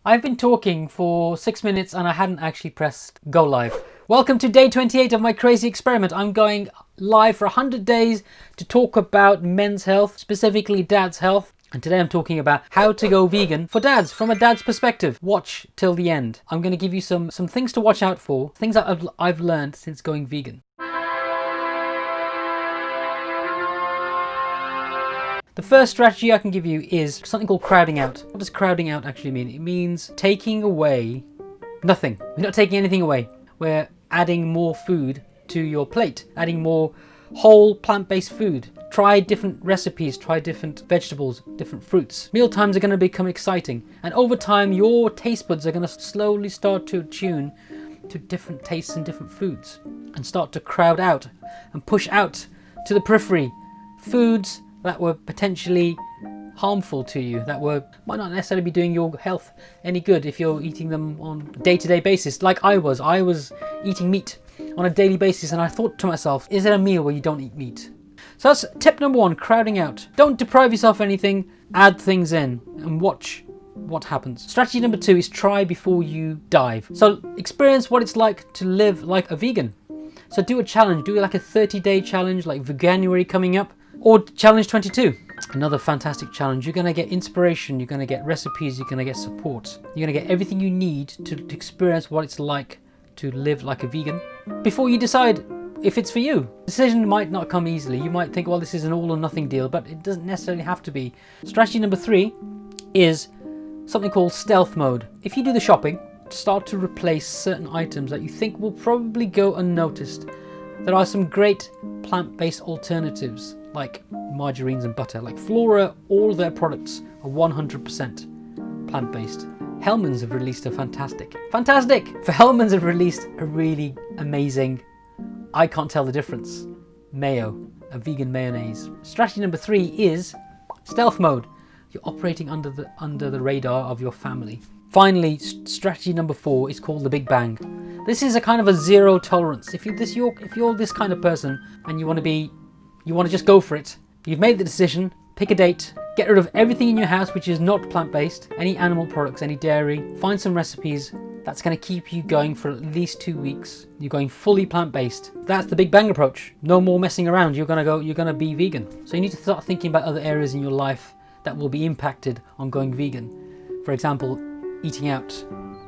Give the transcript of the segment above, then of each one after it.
I've been talking for 6 minutes and I hadn't actually pressed go live. Welcome to day 28 of my crazy experiment. I'm going live for 100 days to talk about men's health, specifically dad's health. And today I'm talking about how to go vegan for dads, from a dad's perspective. Watch till the end. I'm going to give you some things to watch out for, things that I've learned since going vegan. The first strategy I can give you is something called crowding out. What does crowding out actually mean? It means taking away nothing. We're not taking anything away. We're adding more food to your plate, adding more whole plant-based food. Try different recipes, try different vegetables, different fruits. Meal times are going to become exciting, and over time your taste buds are going to slowly start to attune to different tastes and different foods, and start to crowd out and push out to the periphery foods that were potentially harmful to you, that might not necessarily be doing your health any good if you're eating them on a day-to-day basis, like I was eating meat on a daily basis, and I thought to myself, is there a meal where you don't eat meat? So that's tip number one, crowding out. Don't deprive yourself of anything, add things in and watch what happens. Strategy number two is try before you dive. So experience what it's like to live like a vegan. So do a challenge, do like a 30-day challenge like Veganuary coming up, or challenge 22. Another fantastic challenge. You're going to get inspiration, you're going to get recipes, you're going to get support. You're going to get everything you need to experience what it's like to live like a vegan before you decide if it's for you. The decision might not come easily. You might think, well, this is an all or nothing deal, but it doesn't necessarily have to be. Strategy number three is something called stealth mode. If you do the shopping, start to replace certain items that you think will probably go unnoticed. There are some great plant-based alternatives like margarines and butter. Like Flora, all their products are 100% plant-based. Hellmann's have released a fantastic! For Hellmann's have released a really amazing, I can't tell the difference, mayo, a vegan mayonnaise. Strategy number three is stealth mode. You're operating under the radar of your family. Finally, strategy number four is called the Big Bang. This is a kind of a zero tolerance. If you're this kind of person and you want to just go for it, you've made the decision, pick a date, get rid of everything in your house which is not plant-based, any animal products, any dairy, find some recipes. That's going to keep you going for at least 2 weeks. You're going fully plant-based. That's the Big Bang approach. No more messing around. You're going to be vegan. So you need to start thinking about other areas in your life that will be impacted on going vegan. For example, eating out.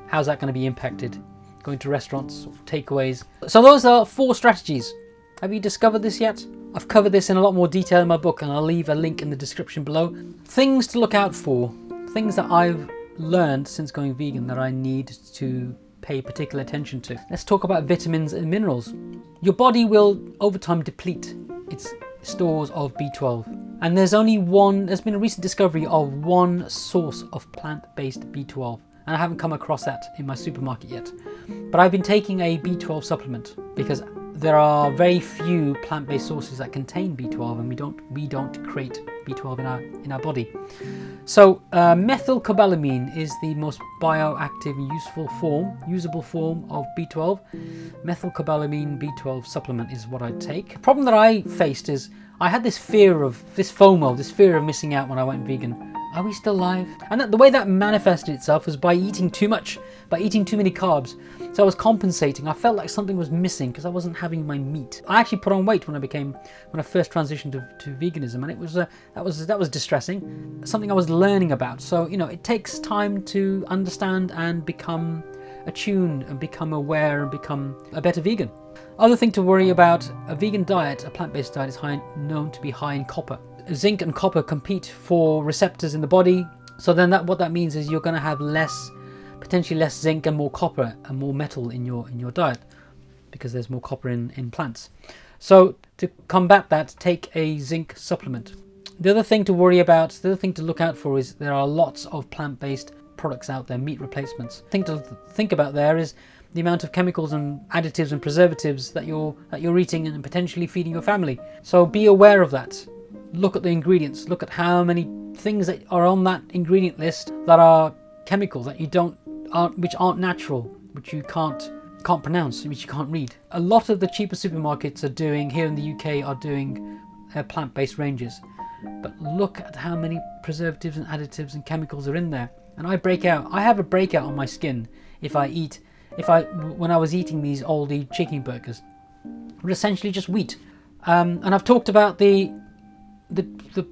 How's that going to be impacted? Going to restaurants, takeaways. So those are 4 strategies. Have you discovered this yet? I've covered this in a lot more detail in my book, and I'll leave a link in the description below. Things to look out for, things that I've learned since going vegan that I need to pay particular attention to. Let's talk about vitamins and minerals. Your body will over time deplete its stores of B12. And there's been a recent discovery of one source of plant-based B12. And I haven't come across that in my supermarket yet. But I've been taking a B12 supplement because there are very few plant-based sources that contain B12, and we don't create B12 in our body. So methylcobalamin is the most bioactive and usable form of B12. Methylcobalamin B12 supplement is what I take. The problem that I faced is I had this fear of FOMO, this fear of missing out when I went vegan. Are we still live? And the way that manifested itself was by eating too much, by eating too many carbs. So I was compensating. I felt like something was missing because I wasn't having my meat. I actually put on weight when I first transitioned to veganism, and it was that was distressing. Something I was learning about. So it takes time to understand and become attuned and become aware and become a better vegan. Other thing to worry about: a vegan diet, a plant-based diet, is known to be high in copper. Zinc and copper compete for receptors in the body, so then what that means is you're going to have potentially less zinc and more copper and more metal in your diet, because there's more copper in plants. So to combat that, take a zinc supplement. The other thing to look out for is there are lots of plant-based products out there, meat replacements. The thing to think about there is the amount of chemicals and additives and preservatives that you're eating and potentially feeding your family. So be aware of that. Look at the ingredients. Look at how many things that are on that ingredient list that are chemicals that which aren't natural, which you can't pronounce, which you can't read. A lot of the cheaper supermarkets here in the UK are doing plant-based ranges, but look at how many preservatives and additives and chemicals are in there. and I break out. I have a breakout on my skin if when I was eating these Aldi chicken burgers. They're essentially just wheat. And I've talked about the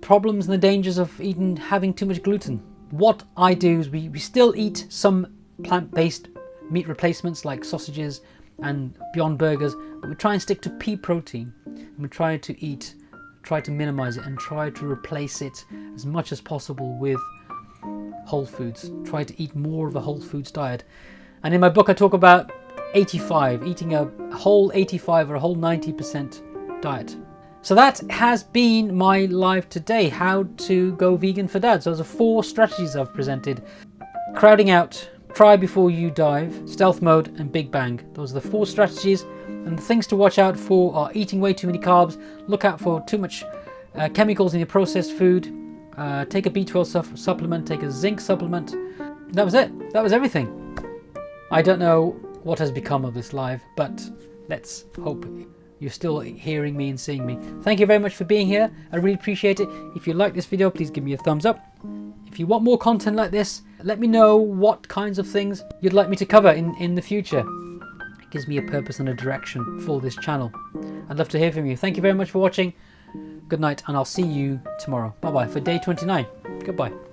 problems and the dangers of having too much gluten. What I do is we still eat some plant-based meat replacements like sausages and Beyond Burgers, but we try and stick to pea protein, and we try to minimize it and try to replace it as much as possible with whole foods. Try to eat more of a whole foods diet. And in my book I talk about 85, eating a whole 85 or a whole 90% diet. So that has been my live today, how to go vegan for dads. Those are 4 strategies I've presented. Crowding out, try before you dive, stealth mode, and big bang. Those are the 4 strategies, and the things to watch out for are eating way too many carbs, look out for too much chemicals in your processed food, take a B12 supplement, take a zinc supplement. That was it. That was everything. I don't know what has become of this live, but let's hope you're still hearing me and seeing me. Thank you very much for being here. I really appreciate it. If you like this video, please give me a thumbs up. If you want more content like this, let me know what kinds of things you'd like me to cover in the future. It gives me a purpose and a direction for this channel. I'd love to hear from you. Thank you very much for watching. Good night, and I'll see you tomorrow. Bye bye for day 29. Goodbye.